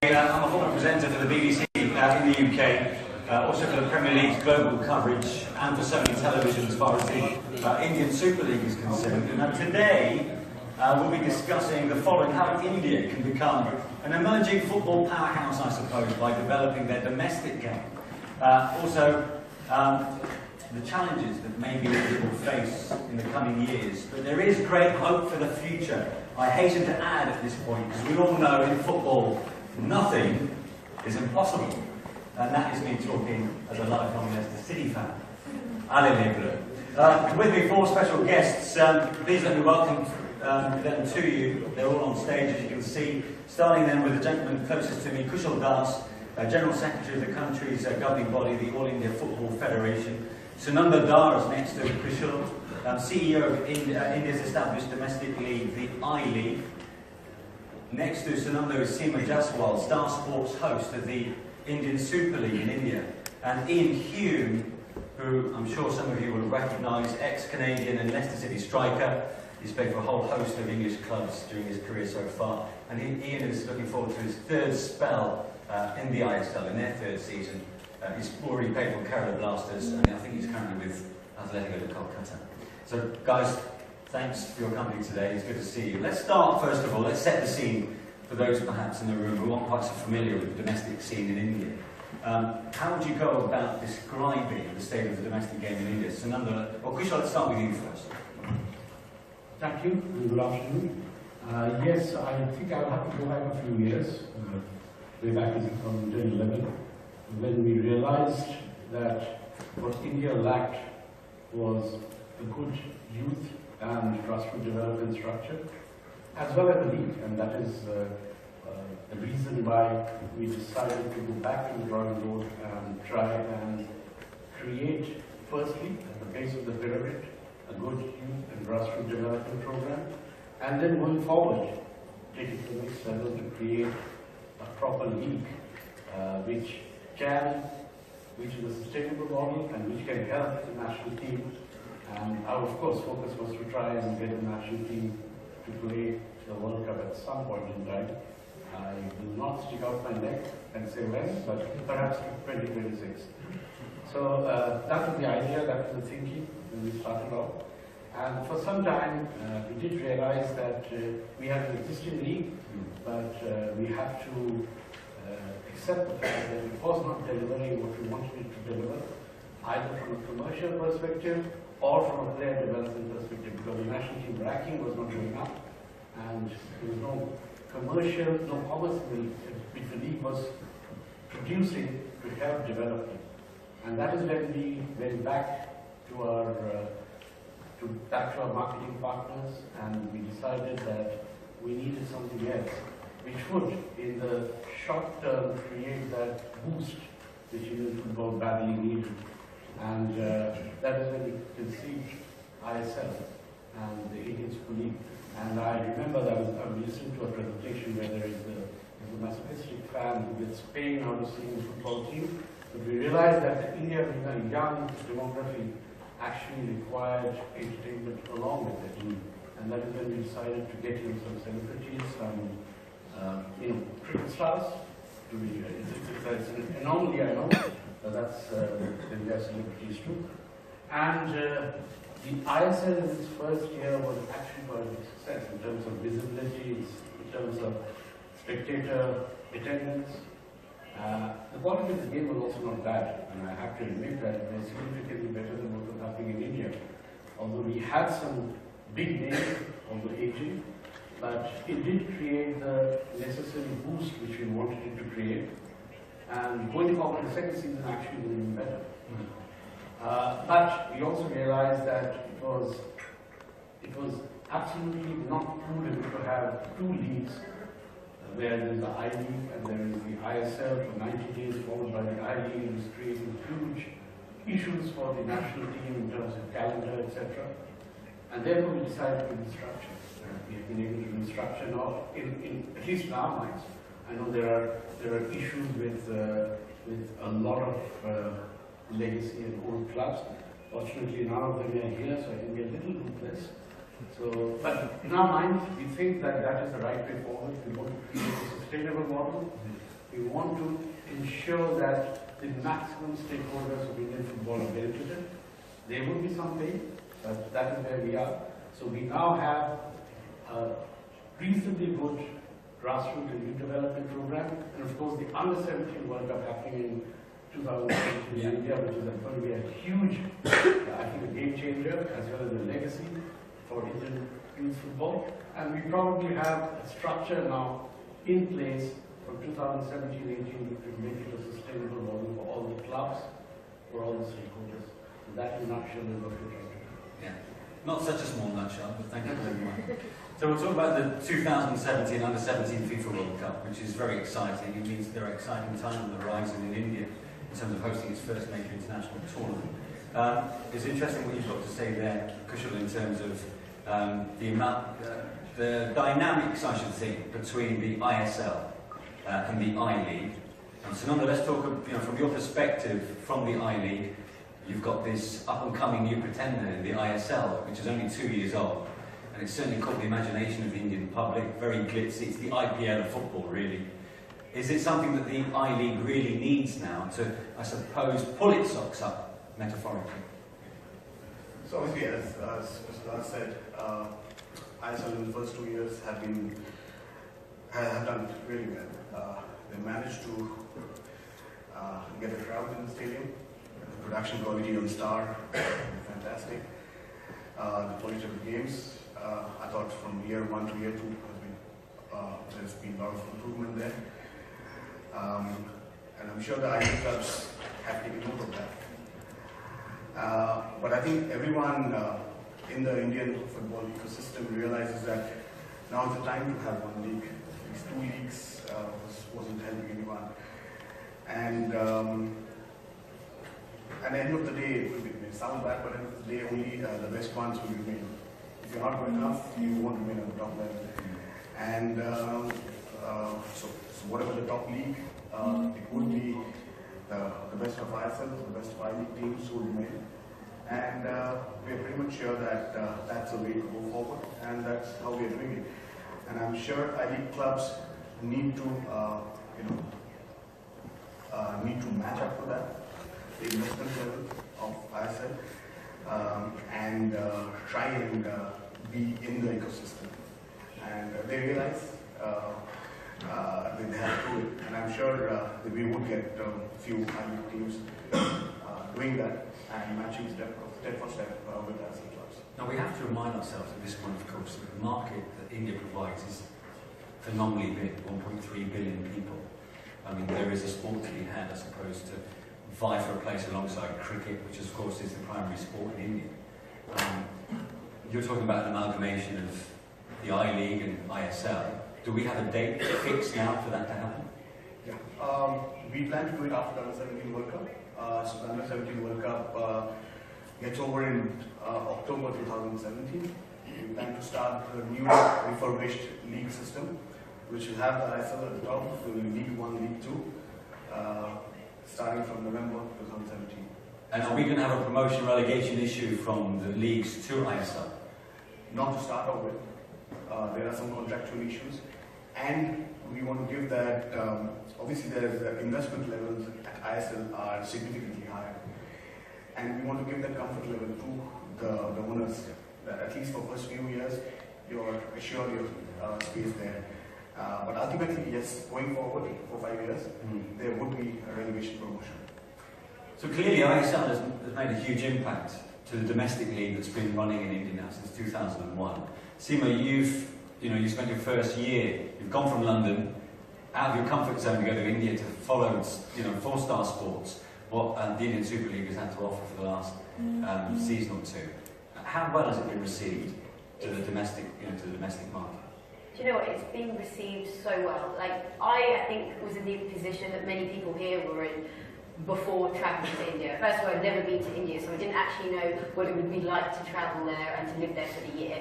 I'm a former presenter for the BBC in the UK, also for the Premier League's global coverage and for Sony Television as far as the Indian Super League is concerned. Now today we'll be discussing the following: how India can become an emerging football powerhouse, I suppose, by developing their domestic game. Also, the challenges that maybe it will face in the coming years. But there is great hope for the future. I hasten to add at this point, because we all know in football, nothing is impossible. And that is me talking as a lifelong Leicester City fan. Allez les Bleus. With me, four special guests. Please let me welcome them to you. They're all on stage, as you can see. Starting then with the gentleman closest to me, Kushal Das, General Secretary of the country's governing body, the All India Football Federation. Sunanda Dar is next to Kushal, CEO of India's established domestic league, the I-League. Next to Sunanda is Seema Jaswal, Star Sports host of the Indian Super League in India. And Ian Hume, who I'm sure some of you will recognise, ex-Canadian and Leicester City striker. He's played for a whole host of English clubs during his career so far. And Ian is looking forward to his third spell in the ISL, in their third season. He's already played for Kerala Blasters, and I think he's currently with Atletico de Kolkata. So, guys, thanks for your company today. It's good to see you. Let's start, first of all, let's set the scene for those perhaps in the room who aren't quite so familiar with the domestic scene in India. How would you go about describing the state of the domestic game in India? Sunanda, or Kushal, let's start with you first. Thank you, and good afternoon. Yes, I think I'll have to go back a few years, way back from 2011, when we realized that what India lacked was a good youth and grassroots development structure, as well as a league, and that is the reason why we decided to go back to the drawing board and try and create, firstly, at the base of the pyramid, a good youth and grassroots development program, and then going forward, take it to the next level to create a proper league, which is a sustainable model and which can help the national team. And our, of course, focus was to try and get the national team to play the World Cup at some point in time. I will not stick out my neck and say when, but perhaps 2026. So that was the idea, that was the thinking when we started off. And for some time, we did realize that we had an existing league, but we had to accept the fact that it was not delivering what we wanted it to deliver, either from a commercial perspective or from a player development perspective, because the national team ranking was not going up, and there was no commercial, no commerce which the league was producing to help develop it. And that is when we went back to our marketing partners, and we decided that we needed something else, which would, in the short term, create that boost which Indian football badly needed. And that is when we conceived ISL and the Indian Super League. And I remember that I was listening to a presentation where there is a masochistic fan who gets pain out of seeing the football team. But we realized that India, being a young demography, actually required entertainment along with it. And that is when we decided to get in some celebrities, some cricket stars. It's an anomaly, I know, but that's then we have celebrities too. And the ISL in its first year was actually quite a success in terms of visibility, in terms of spectator attendance. The quality of the game was also not bad, and I have to admit that it was significantly better than what was happening in India. Although we had some big names, although aging, but it did create the necessary boost which we wanted it to create. And going forward, the second season actually was even better. But we also realized that it was absolutely not prudent to have two leagues, where there is the I-League and there is the ISL for 90 days, followed by the I-League, and is creating huge issues for the national team in terms of calendar, etc. And therefore we decided to restructure. We have been able to restructure now, at least in our minds. I know there are issues with a lot of legacy and old clubs. Fortunately, none of them are here, so I can be a little ruthless. So, but in our minds, we think that that is the right way forward. We want to create a sustainable model. We want to ensure that the maximum stakeholders of Indian football are benefited. There will be some pain, but that is where we are. So we now have a reasonably good grassroots and youth development program, and of course the Under-17 World Cup happening in 2020 in India, which is going to be a huge, I think, a game changer as well as a legacy for Indian youth football. And we probably have a structure now in place from 2017-18 to make it a sustainable model for all the clubs, for all the stakeholders. So that in a nutshell is what we're trying to do. Yeah. Not such a small nutshell, but thank you very much. So we'll talk about the 2017 Under-17 FIFA World Cup, which is very exciting. It means there are exciting times on the horizon in India in terms of hosting its first major international tournament. It's interesting what you've got to say there, Kushal, in terms of the dynamics, I should think, between the ISL and the I-League. And so Nanda, let's talk, from your perspective, from the I-League, you've got this up-and-coming new pretender in the ISL, which is only 2 years old. And it's certainly caught the imagination of the Indian public, very glitzy. It's the IPL of football, really. Is it something that the I-League really needs now to, I suppose, pull its socks up, metaphorically? So obviously, as Raj said, ISL in the first 2 years have done really well. They managed to get a crowd in the stadium. The production quality on Star, fantastic. The quality of the games, I thought from year 1 to year 2 there's been a lot of improvement there. And I'm sure the IPL clubs have taken note of that. But I think everyone in the Indian football ecosystem realizes that now is the time to have one league. These 2 leagues wasn't helping anyone. And at the end of the day, it may sound bad, but at the end of the day, only the best ones will remain. If you're not good enough, you won't remain at the top level. And so whatever the top league, it would be the best of ISL, the best of I-League teams who remain. And we're pretty much sure that that's the way to go forward, and that's how we're doing it. And I'm sure I-League clubs need to, need to match up to that, the investment level of ISL, and try and be in the ecosystem. And they realize that they have to do it, and I'm sure that we would get a few I-League teams doing that and matching step for step with ISL clubs. Now we have to remind ourselves at this point, of course, that the market that India provides is phenomenally big, 1.3 billion people. I mean, there is a sport to be had, I suppose, to vie for a place alongside cricket, which of course is the primary sport in India. You're talking about an amalgamation of the I-League and ISL. Do we have a date fixed now for that to happen? Yeah, we plan to do it after the Under-17 World Cup. So the Under-17 World Cup gets over in October 2017. We plan to start a new refurbished league system, which will have the ISL at the top, so League 1, League 2, starting from November 2017. And are we going to have a promotion relegation issue from the leagues to ISL? Not to start off with. There are some contractual issues, and we want to give that, obviously there's investment levels at ISL are significantly higher, and we want to give that comfort level to the owners, that at least for the first few years, you're assured your space there. But ultimately, yes, going forward for 5 years, there would be a relegation promotion. So clearly ISL has made a huge impact to the domestic league that's been running in India now since 2001. Seema, you spent your first year, you've gone from London, out of your comfort zone to go to India to follow, four-star sports, what the Indian Super League has had to offer for the last season or two. How well has it been received to the domestic, to the domestic market? Do you know what? It's been received so well. I think was in the position that many people here were in before travelling to India. First of all, I'd never been to India, so I didn't actually know what it would be like to travel there and to live there for the year.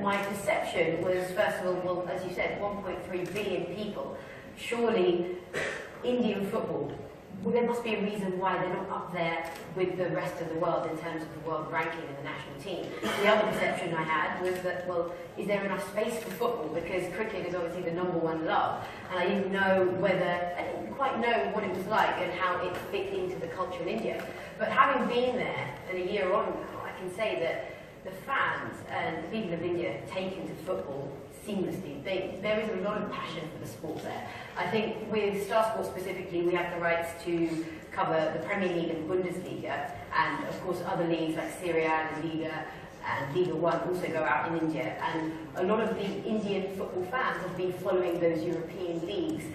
My perception was, first of all, well, as you said, 1.3 billion people. Surely Indian football well, there must be a reason why they're not up there with the rest of the world in terms of the world ranking and the national team. The other perception I had was that, well, is there enough space for football? Because cricket is obviously the #1 love, and I didn't quite know what it was like and how it fit into the culture in India. But having been there and a year on now, I can say that the fans and the people of India take into football seamlessly. There is a lot of passion for the sport there. I think with Star Sports specifically, we have the rights to cover the Premier League and Bundesliga, and of course other leagues like Serie A and Liga and Liga 1 also go out in India. And a lot of the Indian football fans have been following those European leagues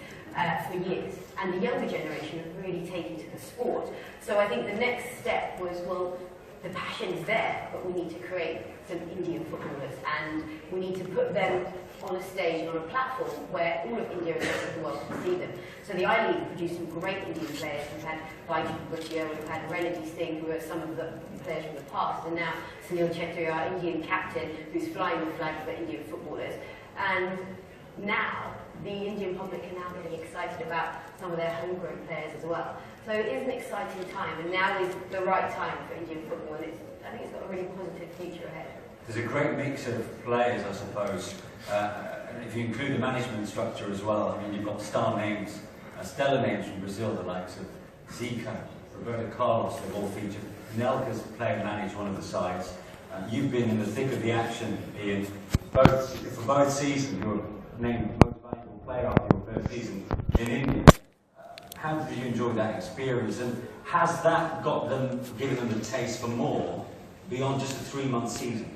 for years, and the younger generation have really taken to the sport. So I think the next step was, well, the passion is there, but we need to create some Indian footballers, and we need to put them on a stage and on a platform where all of India and the rest of the world can see them. So the I-League produced some great Indian players. We've had Baitu Bhutia, we've had Renati Singh, who are some of the players from the past, and now Sunil Chetri, our Indian captain, who's flying the flag for Indian footballers. And now the Indian public are now getting excited about some of their homegrown players as well. So it is an exciting time, and now is the right time for Indian football, and I think it's got a really positive future ahead. There's a great mix of players, I suppose. And if you include the management structure as well, I mean, you've got star names, stellar names from Brazil, the likes of Zico, Roberto Carlos, they've all featured. Nelka's played and managed one of the sides. You've been in the thick of the action, Ian, for both seasons. You were named most valuable player after your first season in India. How did you enjoy that experience, and has that given them the taste for more beyond just a 3-month season?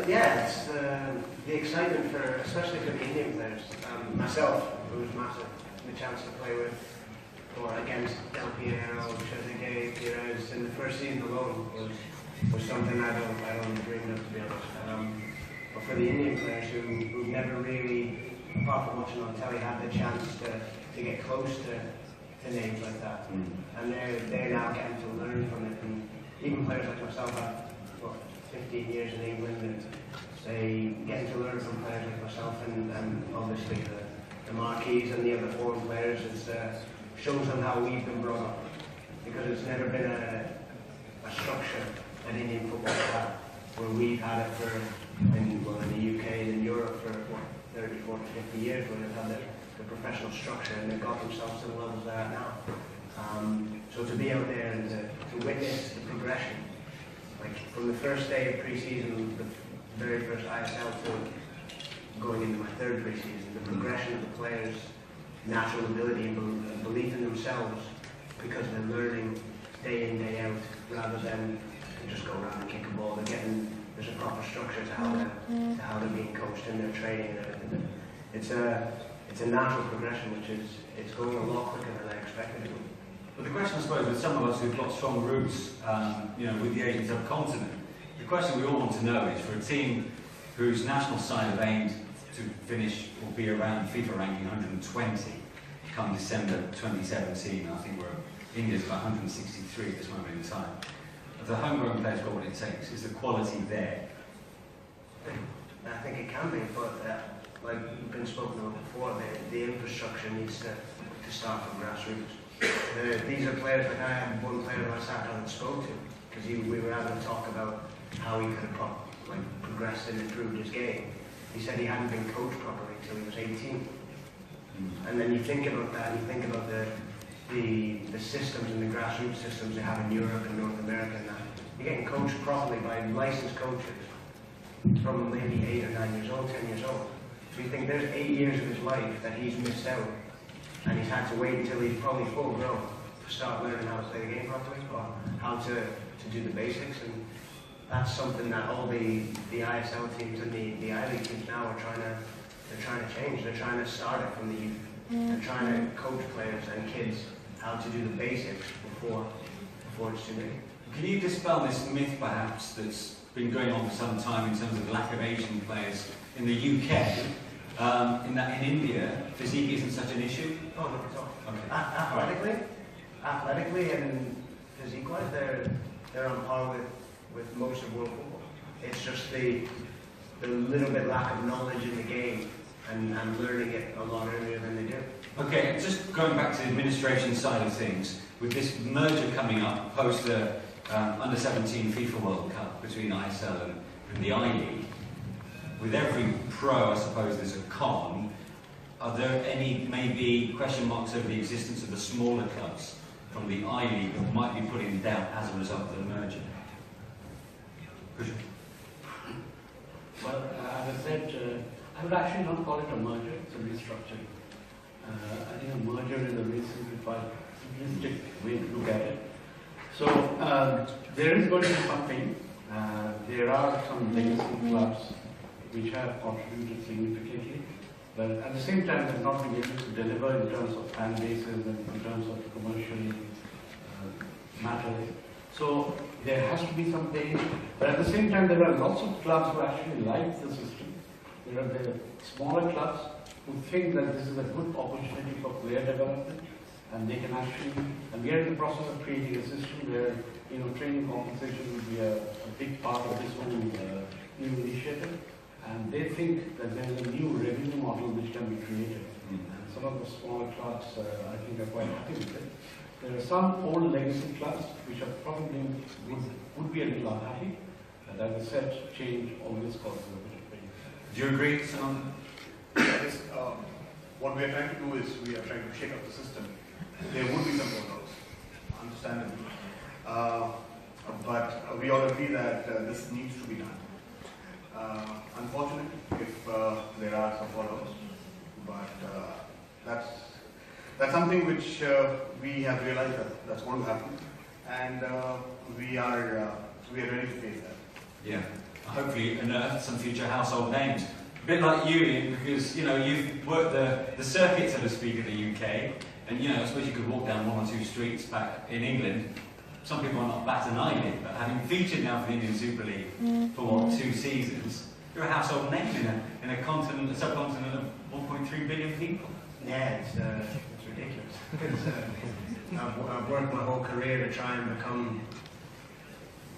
Yeah, it's the excitement especially for the Indian players. Myself, who was massive, the chance to play with or against Del Piero, Chaudhuri, Pires in the first season alone was something I don't dream of, to be honest. But for the Indian players who've never really, apart from watching on telly, had the chance to get close to names like that, and they're now getting to learn from it. And even players like myself, I've 15 years in England, and they getting to learn from players like myself, and obviously the marquees and the other foreign players. It shows them how we've been brought up, because it's never been a structure at Indian football had, where we've had it in the UK and in Europe for 30, 40, 50 years, where they've had the professional structure and they've got themselves to the levels they're at now. So to be out there and to witness the progression, like from the first day of pre-season, the very first ISL to going into my third pre-season, the progression of the players' natural ability and belief in themselves, because they're learning day in, day out, rather than just go around and kick a ball. There's a proper structure to how they're being coached in their training and everything. It's a natural progression, it's going a lot quicker than I expected it would. But the question, I suppose, with some of us who've got strong roots, with the Asian subcontinent, the question we all want to know is, for a team whose national side have aimed to finish or be around FIFA ranking 120 come December 2017, I think India's about 163 at this moment in time. If the homegrown players got what it takes, is the quality there? I think it can be, but like we've been spoken about before, the infrastructure needs to start from grassroots. These are players, like I had one player who I sat down and spoke to, because we were having a talk about how he could have progressed and improved his game. He said he hadn't been coached properly until he was 18. And then you think about that, and you think about the systems and the grassroots systems they have in Europe and North America, and that you're getting coached properly by licensed coaches from maybe 8 or 9 years old, 10 years old. So you think there's 8 years of his life that he's missed out, and he's had to wait until he's probably full grown to start learning how to play the game properly, or how to do the basics. And that's something that all the ISL teams and the I-League teams now are trying to change. They're trying to start it from the youth. They're trying to coach players and kids how to do the basics before it's too late. Can you dispel this myth, perhaps, that's been going on for some time in terms of the lack of Asian players in the UK, in that in India, physique isn't such an issue? Oh, not at all. Okay. Athletically and physique-wise, they're on par with most of world football. It's just the little bit lack of knowledge in the game and learning it a lot earlier than they do. Okay, just going back to the administration side of things, with this merger coming up post the Under-17 FIFA World Cup between ISL and the I-League, with every pro, I suppose there's a con. Are there any maybe question marks over the existence of the smaller clubs from the I-League that might be put in doubt as a result of the merger? Well, as I said, I would actually not call it a merger, it's a restructuring. I think a merger is a very simplified, simplistic way to look at it. So, there is going to be something. There are some legacy clubs which have contributed significantly, but at the same time have not been able to deliver in terms of fan bases and in terms of commercial matters. So there has to be some change, but at the same time there are lots of clubs who actually like the system. There are the smaller clubs who think that this is a good opportunity for player development, and they can actually, and we are in the process of creating a system where, you know, training compensation will be a big part of this whole new initiative. And they think that there is a new revenue model which can be created. And some of the smaller clubs, I think, are quite happy with it. There are some old legacy clubs which are probably would be a little unhappy. And as I said, change always causes a bit of pain. Do you agree, Sananda? Yes, what we are trying to do is we are trying to shake up the system. There would be some problems, understandably. But we all agree that this needs to be done. Unfortunate if there are some follow-ups, but that's something which we have realized that that's going to happen, and we are ready to face that. Yeah. Hopefully unearth some future household names. A bit like you, Ian, because you know you've worked the circuit, so to speak, in the UK, and you know I suppose you could walk down one or two streets back in England. Some people are not bat an eyelid, but having featured now for the Indian Super League for what, 2 seasons, you're a household name in a continent, a subcontinent of 1.3 billion people. Yeah, it's ridiculous. I've worked my whole career to try and become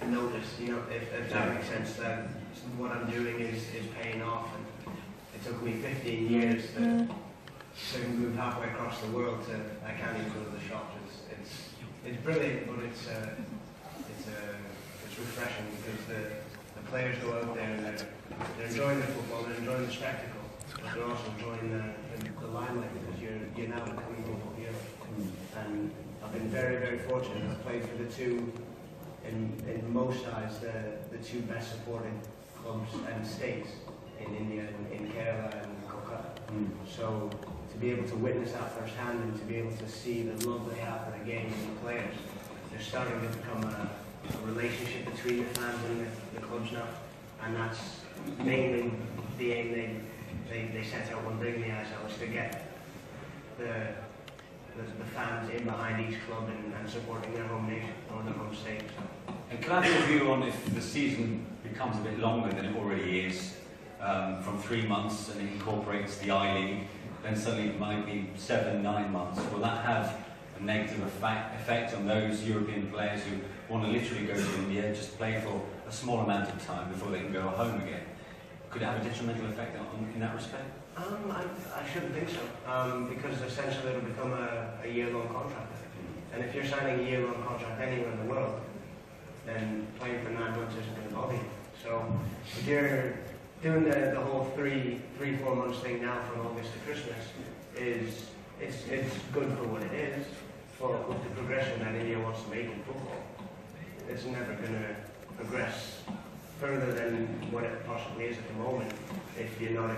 noticed, you know, if that makes sense, that what I'm doing is paying off. And it took me 15 years to move halfway across the world to, I can't even go to the shops. It's brilliant, but it's refreshing because the players go out there and they're enjoying the football, they're enjoying the spectacle, but they're also enjoying the limelight because you're now becoming a local hero. And I've been very, very fortunate. I've played for the two, in most eyes, the two best supported clubs and states in India, in Kerala and Kolkata. So to be able to witness that firsthand and to be able to see the love they have for the game and the players, there's starting to become a relationship between the fans and the clubs now, and that's mainly the aim they set out when bringing the ISL, was to get the fans in behind each club and supporting their home nation or their home state. And can I have a view on if the season becomes a bit longer than it already is, from 3 months and it incorporates the I-League, then suddenly it might be 7, 9 months. Will that have a negative effect on those European players who want to literally go to India, just play for a small amount of time before they can go home again? Could it have a detrimental effect in that respect? I shouldn't think so, because essentially it'll become a year-long contract. And if you're signing a year-long contract anywhere in the world, then playing for 9 months isn't going to bother you. So if you're doing the whole 3-4 months thing now from August to Christmas, it's good for what it is, but with the progression that India wants to make in football, it's never going to progress further than what it possibly is at the moment if you're not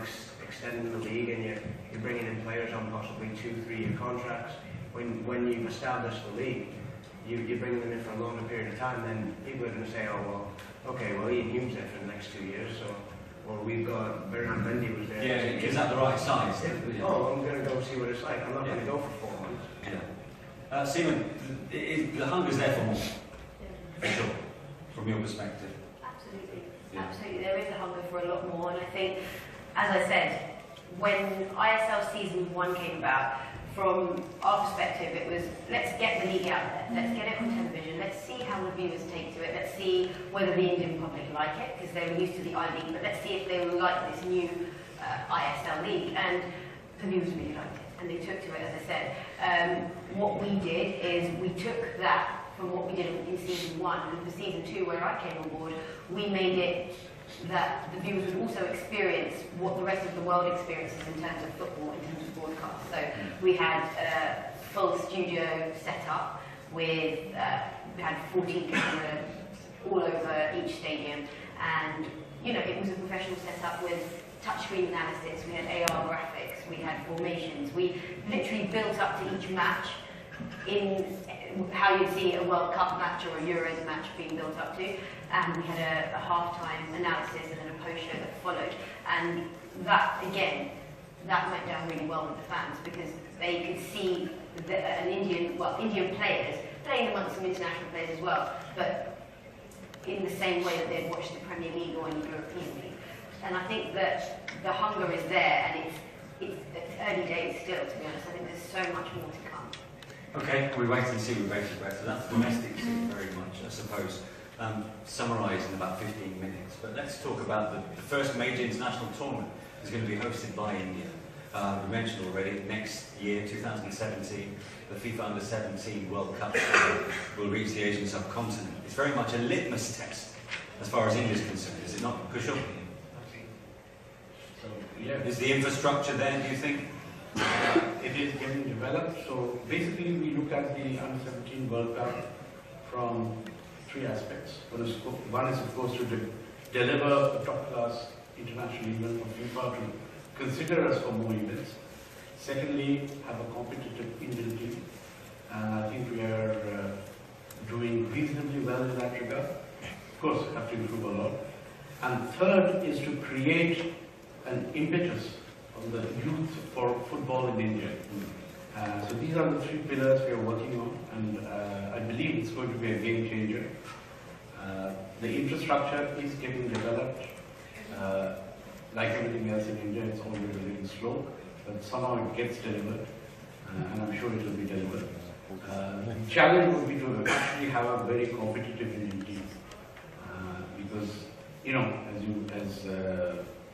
extending the league and you're bringing in players on possibly 2-3 year contracts. When you've established the league, you're bringing them in for a longer period of time, then people are going to say, oh, well, okay, well, Ian Hume's there for the next 2 years, so, or we've got Bernard Mendy was there. Yeah, is that the right size? Yeah. Oh, I'm going to go see what it's like. I'm not going to go for 4 months. Yeah. Simon, the hunger's there for more, for sure, from your perspective. Absolutely. Yeah. Absolutely. There is a hunger for a lot more, and I think, as I said, when ISL Season 1 came about, from our perspective, it was, let's get the league out there, let's get it on television, let's see how the viewers take to it, let's see whether the Indian public like it, because they were used to the I-League, but let's see if they will like this new ISL league, and the viewers really liked it. and they took to it, as I said. What we did is we took that from what we did in season 1, and for season 2, where I came on board, we made it that the viewers would also experience what the rest of the world experiences in terms of football, in terms of broadcast. So we had a full studio set up with, we had 14 cameras all over each stadium, and you know, it was a professional setup with touchscreen analysis, we had AR graphics, we had formations, we literally built up to each match in how you'd see a World Cup match or a Euros match being built up to, and we had a half-time analysis and then a post-show that followed, and that, again, that went down really well with the fans because they could see Indian players playing amongst some international players as well, but in the same way that they'd watched the Premier League or any European league. And I think that the hunger is there, and it's early days still, to be honest. I think there's so much more to come. Okay, we wait and see. We wait and wait. So that's the domestic scene very much, I suppose. Summarised in about 15 minutes. But let's talk about the first major international tournament is going to be hosted by India. We mentioned already, next year, 2017, the FIFA Under-17 World Cup will reach the Asian subcontinent. It's very much a litmus test as far as India is concerned, is it not, Kushal? So, yeah. Is the infrastructure there, do you think? It is getting developed. So basically we look at the Under-17 World Cup from 3 aspects. One is of course to deliver a top-class international event for FIFA to consider us for more events. Secondly, have a competitive Indian team. And I think we are doing reasonably well in that regard. Of course, have to improve a lot. And third is to create an impetus on the youth for football in India. So these are the 3 pillars we are working on, and I believe it's going to be a game changer. The infrastructure is getting developed. Like everything else in India, it's always a little slow, but somehow it gets delivered, and I'm sure it will be delivered. The challenge would be to actually have a very competitive Indian team, because, you know,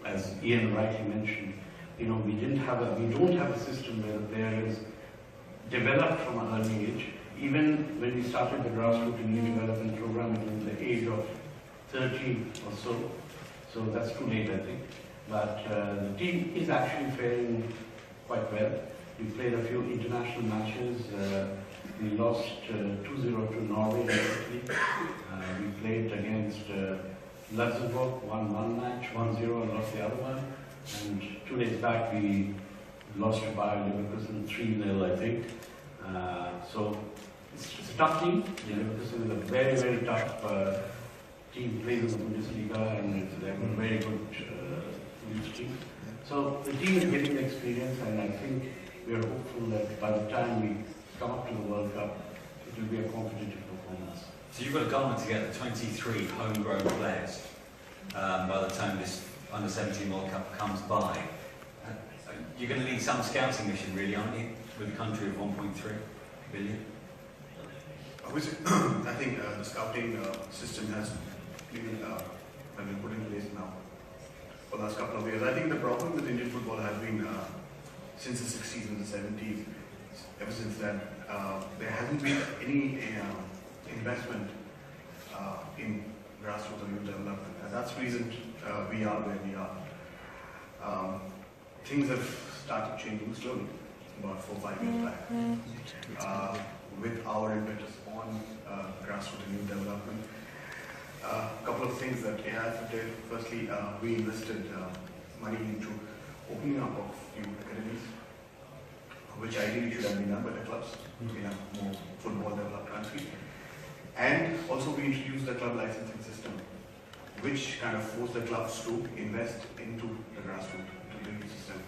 as Ian rightly mentioned, you know, we don't have a system where the player is developed from an early age. Even when we started the grassroots and youth development program, it was the age of 13 or so. So that's too late, I think. But the team is actually faring quite well. We played a few international matches. We lost 2-0 to Norway recently. We played against Luxembourg, won one match, 1-0 and lost the other one. And 2 days back we lost to Bayer Leverkusen 3-0, I think. So it's a tough team. Leverkusen is a very, very tough team, plays in the Bundesliga, and they have a very good youth team. So the team is getting the experience, and I think we are hopeful that by the time we come up to the World Cup, it will be a competitive performance. So you've got a goal to get the 23 homegrown players by the time this Under-17 World Cup comes by. You're going to need some scouting mission, really, aren't you, with a country of 1.3 billion? I think the scouting system has been put in place now for the last couple of years. I think the problem with Indian football has been since the 60s and the 70s. Ever since then, there hasn't been any investment in grassroots or youth development, and that's the reason we are where we are. Things have started changing slowly, about 4 or 5 years back, with our impetus on grassroots and youth development. A couple of things that AIF did. Firstly, we invested money into opening up of few academies, which ideally should have been done by the clubs. We have more football developed countries. And also we introduced the club licensing system, which kind of forced the clubs to invest into the grassroots, into the youth system.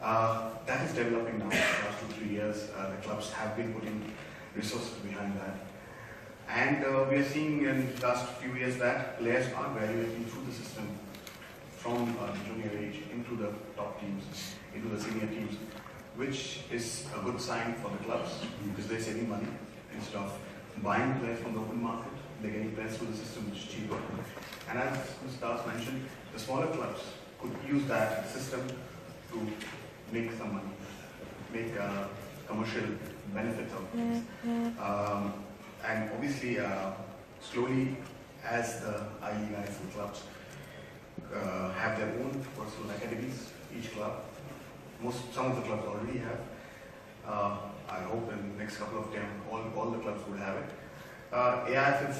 That is developing now. For the last 2-3 years, the clubs have been putting resources behind that. And we are seeing in the last few years that players are graduating through the system from the junior age into the top teams, into the senior teams, which is a good sign for the clubs because they're saving money. Instead of buying players from the open market, they're getting players through the system, which is cheaper. And as Mr. Das mentioned, the smaller clubs could use that system to make some money. make commercial benefits of these. And obviously, slowly, as the IE guys and clubs have their own personal academies, each club, some of the clubs already have. I hope in the next couple of time, all the clubs would have it. AIFF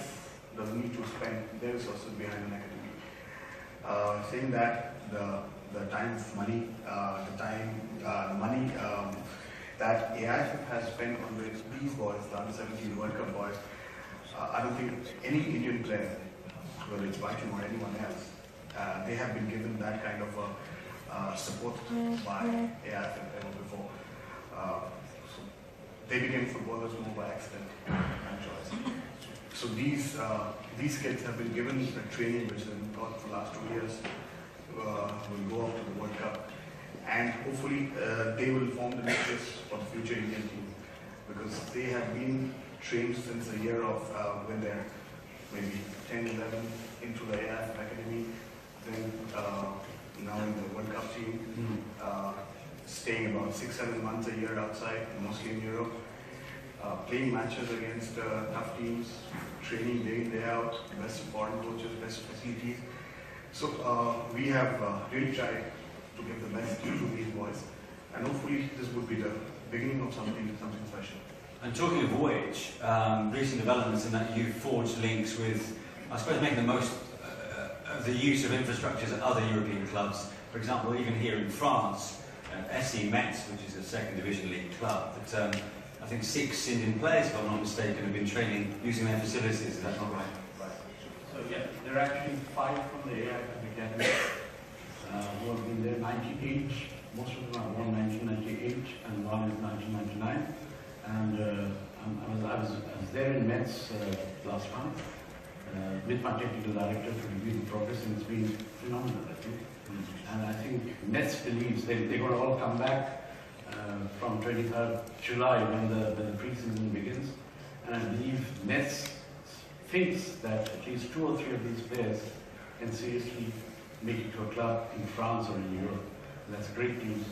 doesn't need to spend their resources behind an academy. Saying that, the time of money, the money that AIFF has spent on these boys, the under-17 World Cup boys, I don't think any Indian player, whether it's Baichung or anyone else, they have been given that kind of support by AIFF ever before. So they became footballers more by accident than choice. So these kids have been given a training which they've got for the last 2 years. Will go up to the World Cup, and hopefully they will form the nucleus for the future Indian team, because they have been trained since the year of when they're maybe 10, 11 into the AIF academy, then now in the World Cup team, staying about 6-7 months a year outside, mostly in Europe, playing matches against tough teams, training day in, day out, best foreign coaches, best facilities. So we have really tried to give the best to these boys, and hopefully this would be the beginning of something special. And talking of which, recent developments in that you've forged links with, I suppose, making the most of the use of infrastructures at other European clubs. For example, even here in France, SC Metz, which is a second division league club, that I think 6 Indian players, if I'm not mistaken, have been training using their facilities. Is that not right? So yeah, there are actually 5 from the AIF Academy who have been there 98. Most of them are born 1998 and one is 1999. And I was there in Metz last month with my technical director to review the progress, and it's been phenomenal, I think. And I think Metz believes they're going to all come back from 23rd July when the pre-season begins. And I believe Metz thinks that at least 2 or 3 of these players can seriously make it to a club in France or in Europe. That's great news.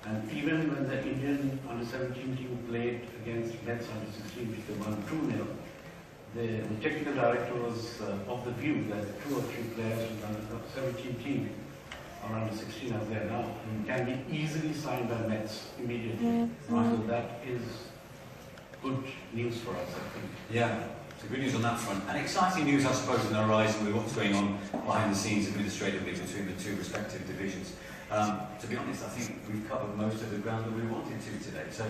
And even when the Indian under-17 team played against Metz under-16, which they won 2-0, the technical director was of the view that 2 or 3 players from the under-17 team or under-16 as they are now can be easily signed by Metz immediately. So that is good news for us, I think. Yeah. So good news on that front. And exciting news, I suppose, on the horizon with what's going on behind the scenes administratively between the 2 respective divisions. To be honest, I think we've covered most of the ground that we wanted to today. So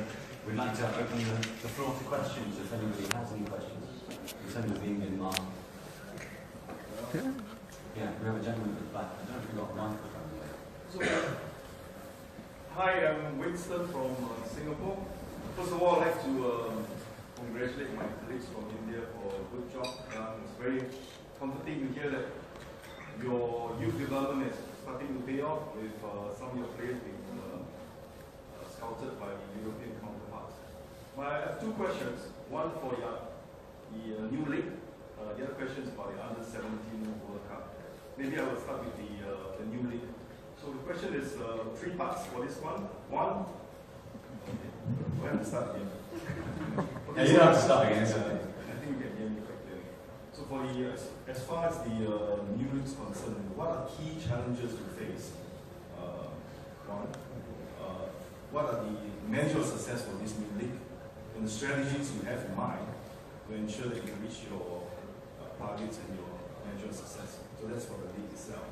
we'd like to open the floor to questions, if anybody has any questions in terms of the Indian market. Yeah, we have a gentleman at the back. I don't know if we've got a microphone there. Hi, I'm Winston from Singapore. First of all, I'd like to congratulate my colleagues from India for a good job. It's very comforting to hear that your youth development is starting to pay off with some of your players being scouted by European counterparts. I have 2 questions. One for the new league. The other question is about the under-17 World Cup. Maybe I will start with the new league. So the question is 3 parts for this one. One, okay, we have to start again. Yeah, you have to start again, so I think you can hear me quite clearly. So for the, as far as the new league is concerned, what are key challenges you face? One, what are the measures of success for this new league, and the strategies you have in mind to ensure that you reach your targets and your measure of success? So that's for the league itself.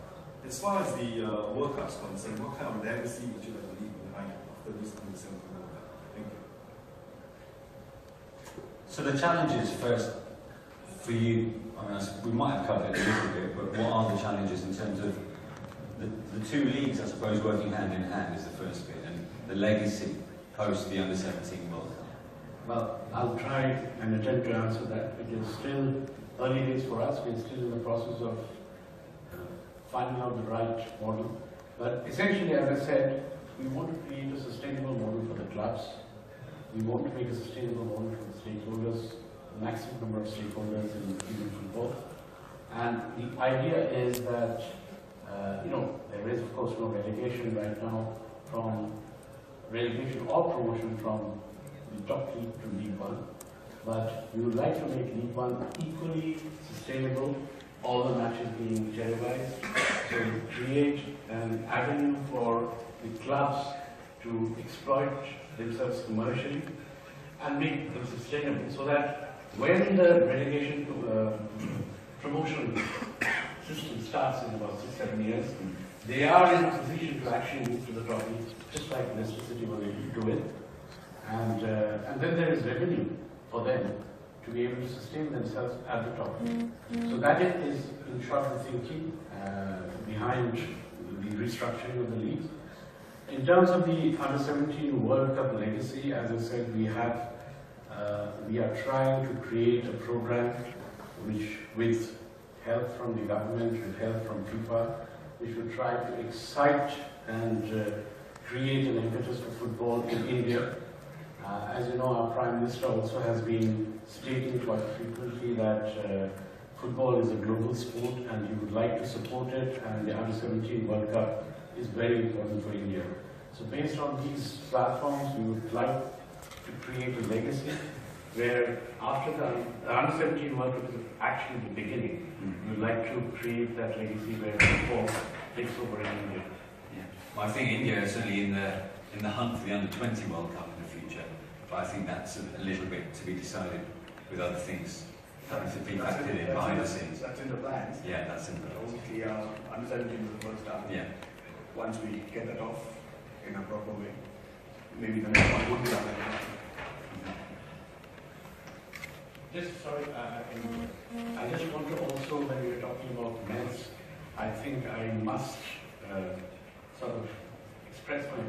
As far as the World Cup is concerned, what kind of legacy would you like to leave behind after this under-17 World Cup? Thank you. So the challenges first for you, I mean, we might have covered it a little bit, but what are the challenges in terms of the 2 leagues, I suppose, working hand in hand is the first bit, and the legacy post the under-17 World Cup? Well, I'll try and attempt to answer that. It is still early days for us. We're still in the process of finding out the right model. But essentially, as I said, we want to create a sustainable model for the clubs. We want to make a sustainable model for the stakeholders, the maximum number of stakeholders in Indian football. And the idea is that, there is of course no relegation right now from relegation or promotion from the top league to League One, but we would like to make League One equally sustainable, all the matches being televised, so create an avenue for the clubs to exploit themselves commercially and make them sustainable, so that when the relegation to promotion system starts in about 6-7 years, they are in a position to actually move to the top league, just like Leicester City were able to do it. And then there is revenue for them to be able to sustain themselves at the top. So that is, in short, the thinking behind the restructuring of the leagues. In terms of the Under-17 World Cup legacy, as I said, we are trying to create a program which, with help from the government, with help from FIFA, which will try to excite and create an impetus for football in India. As you know, our Prime Minister also has been stating quite frequently that football is a global sport and he would like to support it, and the Under-17 World Cup is very important for India. So based on these platforms, we would like to create a legacy where after the Under-17 World Cup is actually the beginning. We would like to create that legacy where football takes over in India. Yeah. Well, I think India is certainly in the hunt for the Under-20 World Cup in the future, but I think that's a little bit to be decided with other things having to be factored in behind the scenes. That's in the plans. Yeah, that's in the plans. Obviously, Under-17 is the first start. Yeah. Once we get that off in a proper way, maybe the next one would be Under-19. Sorry, I just want to also, when we're talking about men's, I think I must sort of express my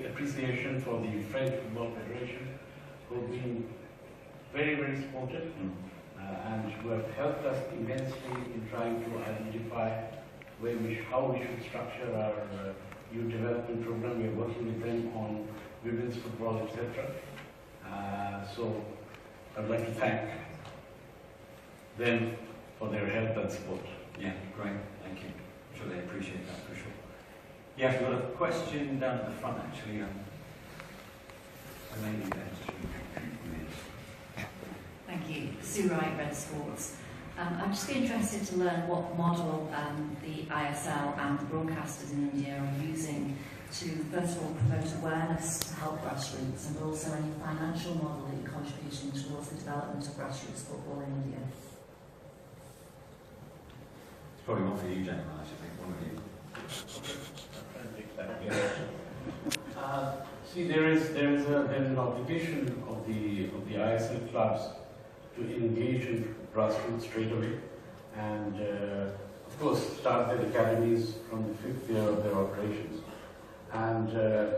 appreciation for the French Football Federation, who have been very, very supportive and who have helped us immensely in trying to identify how we should structure our youth development program. We are working with them on women's football, etc. So I'd like to thank them for their help and support. Yeah, great. Thank you. I'm sure they appreciate that for sure. Yeah, we've got a question down at the front actually. A lady there. Thank you. Sue Wright, Red Sports. I'd just be interested to learn what model the ISL and the broadcasters in India are using to, first of all, promote awareness to help grassroots, and also any financial model that you're contributing towards the development of grassroots football in India. It's probably one for you, gentlemen, I should think. One of you. See, there is an obligation of the ISL clubs to engage in grassroots straight away, and of course start their academies from the 5th year of their operations. And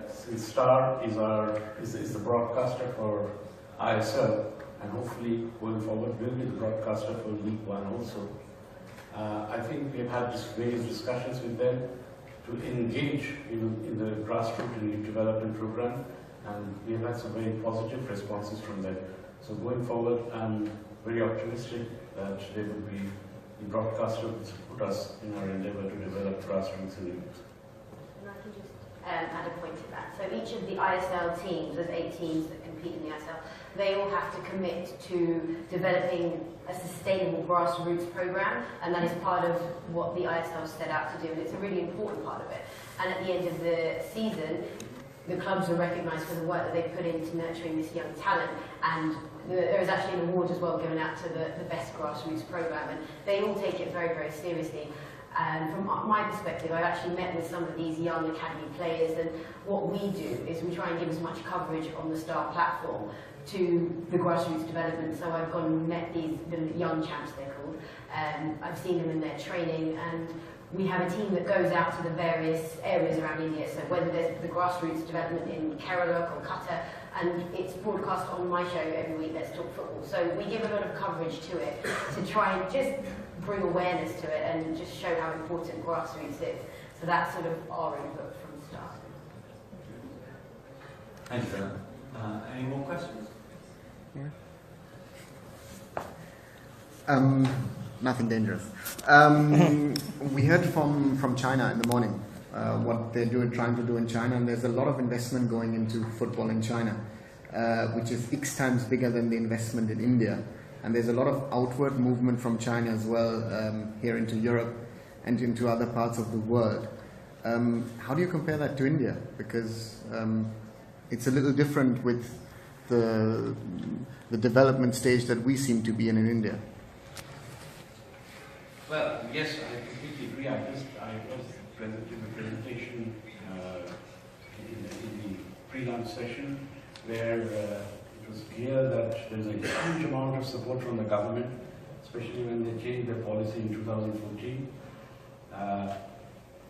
since Star is the broadcaster for ISL, and hopefully going forward will be the broadcaster for League One also, I think we've had various discussions with them to engage in the grassroots and youth development program, and we have had some very positive responses from them. So going forward, I'm very optimistic that they will be the broadcaster will support us in our endeavour to develop grassroots and youth. And I can just add a point to that. So each of the ISL teams, there's 8 teams that compete in the ISL, they all have to commit to developing a sustainable grassroots program, and that is part of what the ISL set out to do, and it's a really important part of it. And at the end of the season, the clubs are recognised for the work that they put into nurturing this young talent, and there is actually an award as well given out to the best grassroots program, and they all take it very, very seriously. And from my perspective, I've actually met with some of these young academy players, and what we do is we try and give as much coverage on the Star platform to the grassroots development. So I've gone and met the young champs, they're called. I've seen them in their training, and we have a team that goes out to the various areas around India. So whether there's the grassroots development in Kerala, Kolkata, and it's broadcast on my show every week, Let's Talk Football. So we give a lot of coverage to it to try and just bring awareness to it and just show how important grassroots is. So that's sort of our input from the start. Thank you for that. Any more questions? Nothing dangerous. We heard from China in the morning what they're trying to do in China, and there's a lot of investment going into football in China, which is X times bigger than the investment in India. And there's a lot of outward movement from China as well here into Europe and into other parts of the world. How do you compare that to India? Because it's a little different with the development stage that we seem to be in India. Well, yes, I completely agree. I was present in the presentation in the pre-lunch session where it was clear that there's a huge amount of support from the government, especially when they changed their policy in 2014.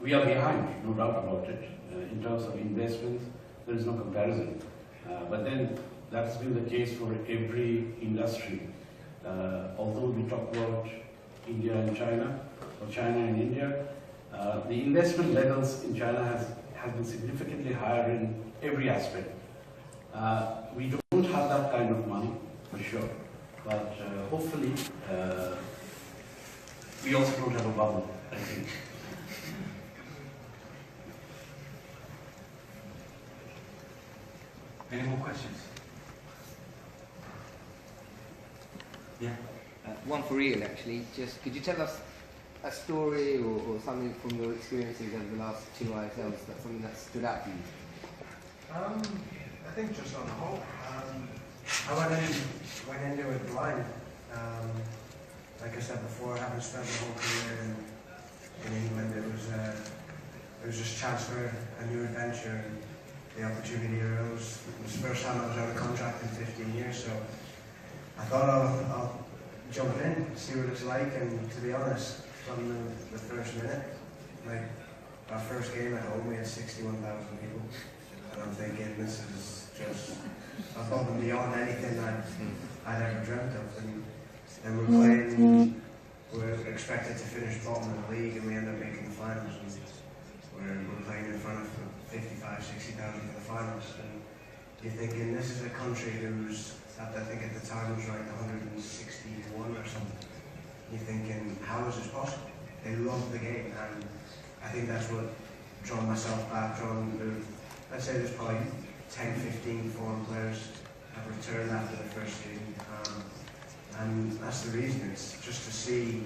We are behind, no doubt about it. In terms of investments, there is no comparison. But then that's been the case for every industry. Although we talk about India and China, or China and India, the investment levels in China has been significantly higher in every aspect. We don't have that kind of money, for sure, but hopefully we also don't have a bubble, I think. Any more questions? Yeah. One for Ian, actually. Just could you tell us a story or something from your experiences over the last 2 ISLs, that's something that stood out to you? I think just on the whole, I went into it blind. Like I said before, having spent my whole career in England, it was just a chance for a new adventure, and the opportunity arose. It was the first time I was out of contract in 15 years, so I thought I'll jump in, see what it's like, and to be honest, from the first minute, like our first game at home, we had 61,000 people, and I'm thinking this is just above and beyond anything I'd ever dreamt of. And we're playing, we're expected to finish bottom of the league, and we end up making the finals. And we're playing in front of 55, 60,000 for the finals, and you're thinking this is a country who's, I think at the time was ranked 161 or something. You're thinking, how is this possible? They love the game, and I think that's what drawn myself back, I'd say there's probably 10, 15 foreign players have returned after the first game. And that's the reason, it's just to see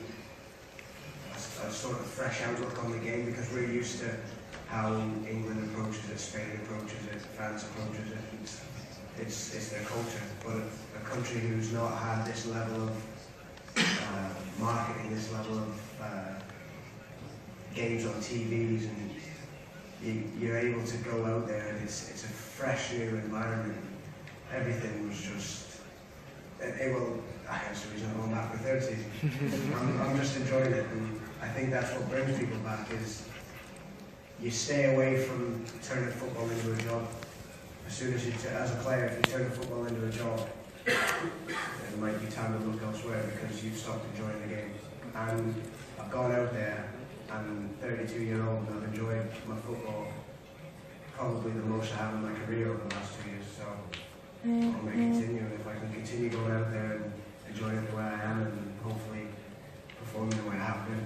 a sort of fresh outlook on the game, because we're used to how England approaches it, Spain approaches it, France approaches it. It's their culture. But a country who's not had this level of marketing, this level of games on TVs, and you're able to go out there, and it's a fresh new environment. Everything was just, that's the reason I'm going back for third season. I'm just enjoying it, and I think that's what brings people back, is you stay away from turning football into a job. As soon as as a player, if you turn football into a job, it might be time to look elsewhere because you've stopped enjoying the game. And I've gone out there, I'm 32-year-old, and I've enjoyed my football probably the most I have in my career over the last 2 years. So I'm going to continue, and if I can continue going out there and enjoying it the way I am, and hopefully performing the way I have been,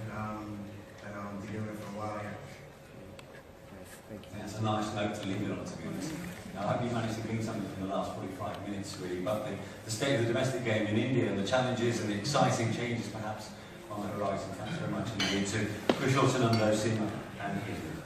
then I'll be doing it for a while, yeah. That's a nice note to leave it on, to be honest. Now, I hope you managed to glean something from the last 45 minutes, really, about the state of the domestic game in India and the challenges and the exciting changes, perhaps, on the horizon. Thanks very much indeed to Kushaltanando, Sima and Israel.